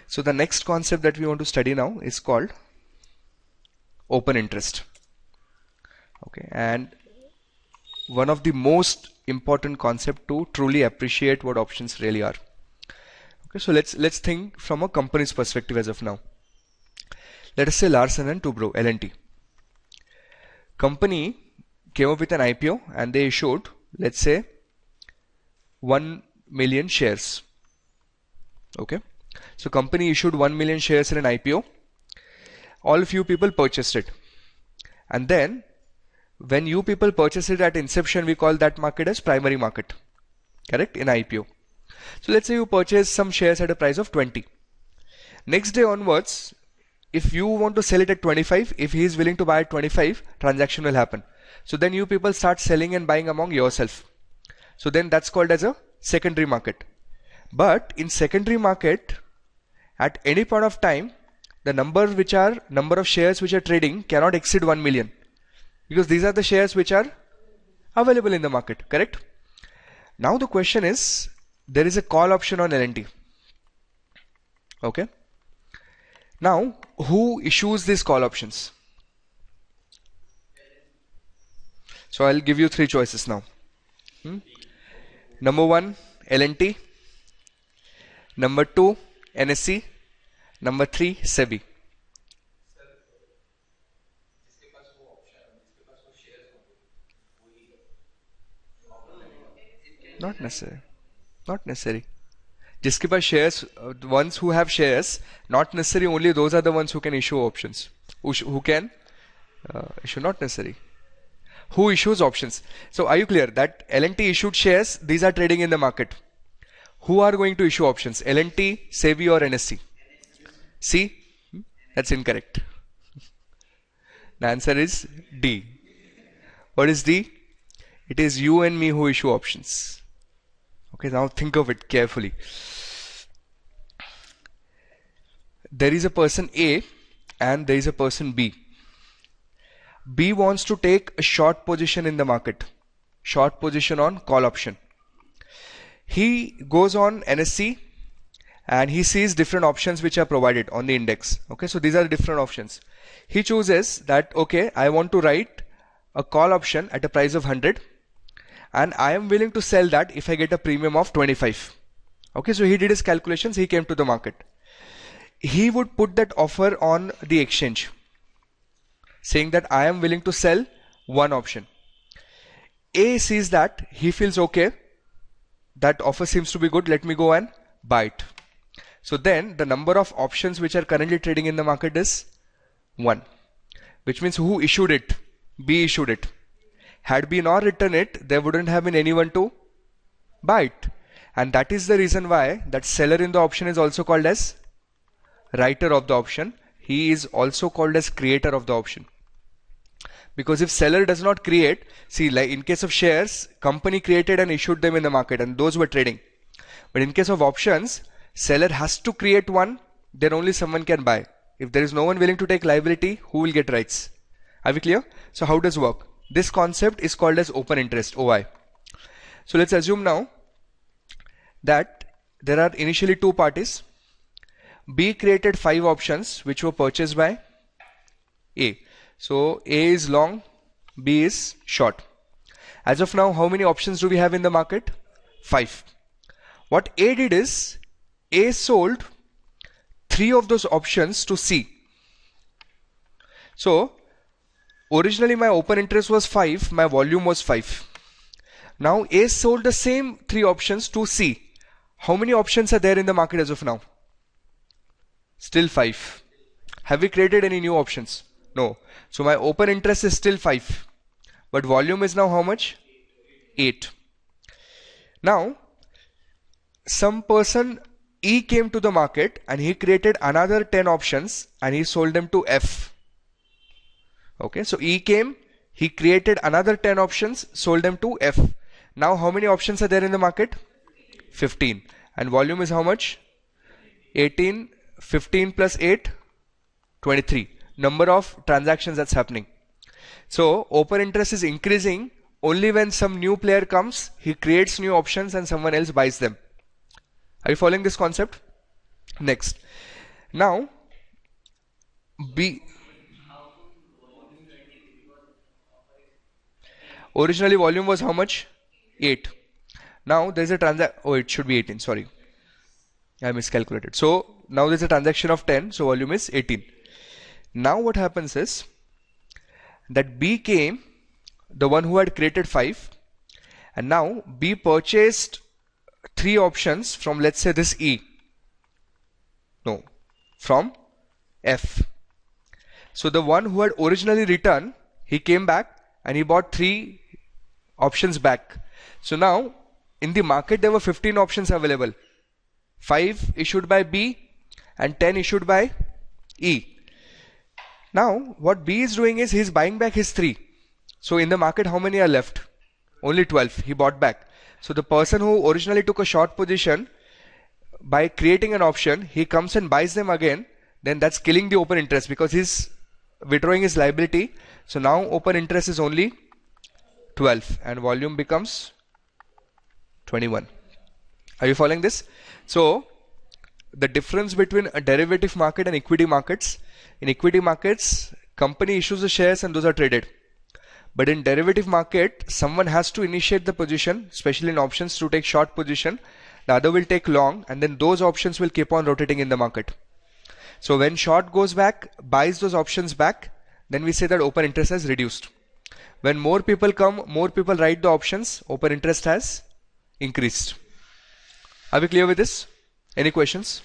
So the next concept that we want to study now is called open interest. Okay, and one of the most important concept to truly appreciate what options really are. Okay, so let's think from a company's perspective as of now. Let us say Larsen and Toubro, L&T. Company came up with an IPO and they issued, let's say, 1 million shares. Okay, so company issued 1 million shares in an IPO. All of you people purchased it, and then when you people purchase it at inception, we call that market as primary market, correct, in IPO. So let's say you purchase some shares at a price of 20. Next day onwards, if you want to sell it at 25, if he is willing to buy at 25, transaction will happen. So then you people start selling and buying among yourself. So then that's called as a secondary market. But in secondary market, at any point of time, the number of shares which are trading cannot exceed 1 million, because these are the shares which are available in the market, correct? Now the question is, there is a call option on L&T. Okay. Now, who issues these call options? So I'll give you three choices now. Number 1, L&T. Number 2, NSE. Number 3, SEBI. Not necessary. Not necessary. जिसके पास shares, ones who have shares, not necessary only those are the ones who can issue options. Who can issue, not necessary. Who issues options? So are you clear that L&T issued shares, these are trading in the market. Who are going to issue options? L&T, SEBI or NSE? C? That's incorrect. The answer is D. What is D? It is you and me who issue options. Okay, now think of it carefully. There is a person A and there is a person B. B wants to take a short position in the market, short position on call option. He goes on NSE and he sees different options which are provided on the index. Okay, so these are the different options. He chooses that, okay, I want to write a call option at a price of 100 and I am willing to sell that if I get a premium of 25. Okay, so he did his calculations, he came to the market. He would put that offer on the exchange, saying that I am willing to sell one option. A sees that, he feels okay, that offer seems to be good, let me go and buy it. So then the number of options which are currently trading in the market is 1, which means who issued it? B issued it. Had B not written it, there wouldn't have been anyone to buy it. And that is the reason why that seller in the option is also called as writer of the option. He is also called as creator of the option. Because if seller does not create, see, like in case of shares, company created and issued them in the market and those were trading. But in case of options, seller has to create one, then only someone can buy. If there is no one willing to take liability, who will get rights? Are we clear? So how does it work? This concept is called as open interest, OI. So let's assume now that there are initially two parties. B created 5 options which were purchased by A. So A is long, B is short. As of now, how many options do we have in the market? 5. What A did is, A sold 3 of those options to C. So originally my open interest was 5, my volume was 5. Now A sold the same 3 options to C. How many options are there in the market as of now? Still 5. Have we created any new options? No. So my open interest is still 5. But volume is now how much? 8. Now, some person E came to the market and he created another 10 options and he sold them to F. Okay, so E came, he created another 10 options, sold them to F. Now how many options are there in the market? 15. And volume is how much? 18. 15 plus 8, 23. Number of transactions that's happening. So open interest is increasing only when some new player comes, he creates new options and someone else buys them. Are you following this concept? Next, Now B, originally volume was how much? 8. Now there's a transaction, oh it should be 18, sorry, I miscalculated. So now there's a transaction of 10, so volume is 18. Now what happens is that B came, the one who had created 5, and now B purchased 3 options from, let's say, this E. No, from F. So the one who had originally written, he came back and he bought 3 options back. So now in the market there were 15 options available. 5 issued by B and 10 issued by E. Now what B is doing is he is buying back his 3. So in the market how many are left? Only 12. He bought back. So the person who originally took a short position, by creating an option, he comes and buys them again. Then that's killing the open interest because he's withdrawing his liability. So now open interest is only 12 and volume becomes 21. Are you following this? So the difference between a derivative market and equity markets, in equity markets company issues the shares and those are traded, but in derivative market someone has to initiate the position, especially in options, to take short position, the other will take long, and then those options will keep on rotating in the market. So when short goes back, buys those options back, then we say that open interest has reduced. When more people come, more people write the options, open interest has increased. Are we clear with this? Any questions?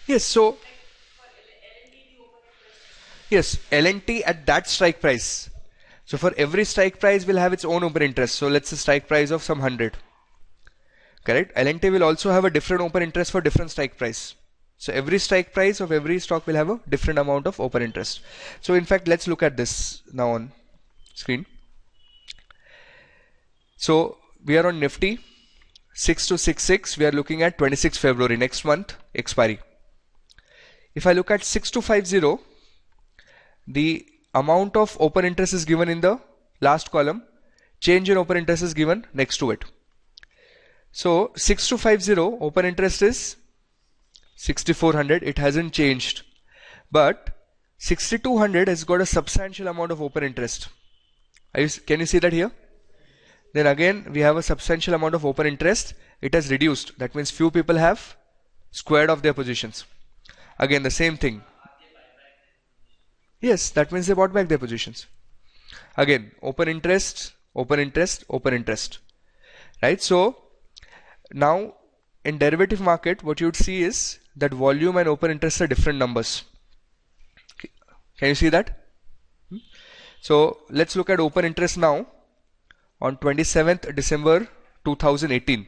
Yes, so yes, L&T at that strike price. So for every strike price will have its own open interest. So let's say strike price of some 100. Correct? L&T will also have a different open interest for different strike price. So every strike price of every stock will have a different amount of open interest. So in fact, let's look at this now on screen. So we are on Nifty 6266. We are looking at 26 February next month expiry. If I look at 6250, the amount of open interest is given in the last column, change in open interest is given next to it. So 6250 open interest is 6400, it hasn't changed, but 6200 has got a substantial amount of open interest. Can you see that here? Then again we have a substantial amount of open interest, it has reduced, that means few people have squared off their positions. Again the same thing. Yes, that means they bought back their positions. Again, open interest, open interest, open interest. Right? So now in derivative market, what you would see is that volume and open interest are different numbers. Can you see that? So let's look at open interest now on 27th December 2018.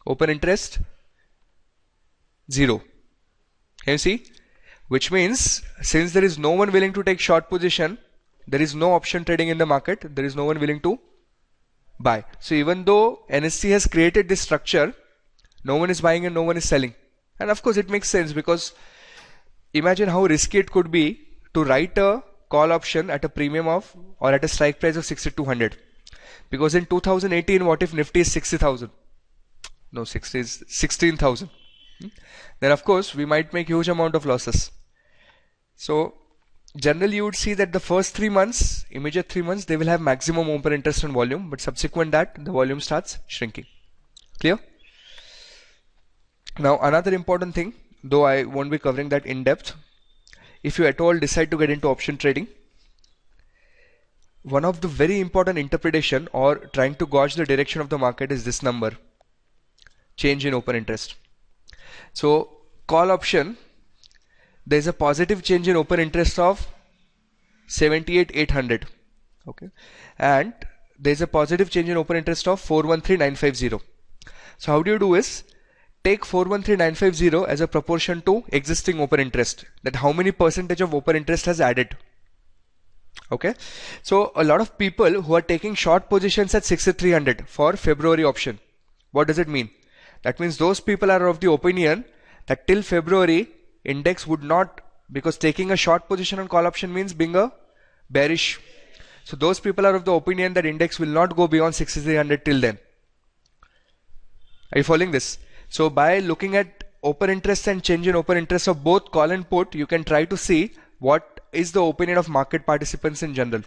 Open interest 0. Can you see? Which means since there is no one willing to take short position, there is no option trading in the market, there is no one willing to buy. So even though NSE has created this structure, no one is buying and no one is selling. And of course it makes sense, because imagine how risky it could be to write a call option at a premium of, or at a strike price of 6200. Because in 2018, what if Nifty is 60,000? No, 60 is 16,000. Then of course we might make huge amount of losses. So generally you would see that the first 3 months, immediate 3 months, they will have maximum open interest and volume, but subsequent that the volume starts shrinking. Clear? Now another important thing, though I won't be covering that in depth, if you at all decide to get into option trading, one of the very important interpretation or trying to gauge the direction of the market is this number, change in open interest. So call option, there is a positive change in open interest of 78,800. Okay, and there is a positive change in open interest of 413,950. So how do you do is take 413,950 as a proportion to existing open interest, that how many percentage of open interest has added. Okay, so a lot of people who are taking short positions at 6,300 for February option, what does it mean? That means those people are of the opinion that till February index would not, because taking a short position on call option means being a bearish. So those people are of the opinion that index will not go beyond 6300 till then. Are you following this? So by looking at open interest and change in open interest of both call and put, you can try to see what is the opinion of market participants in general.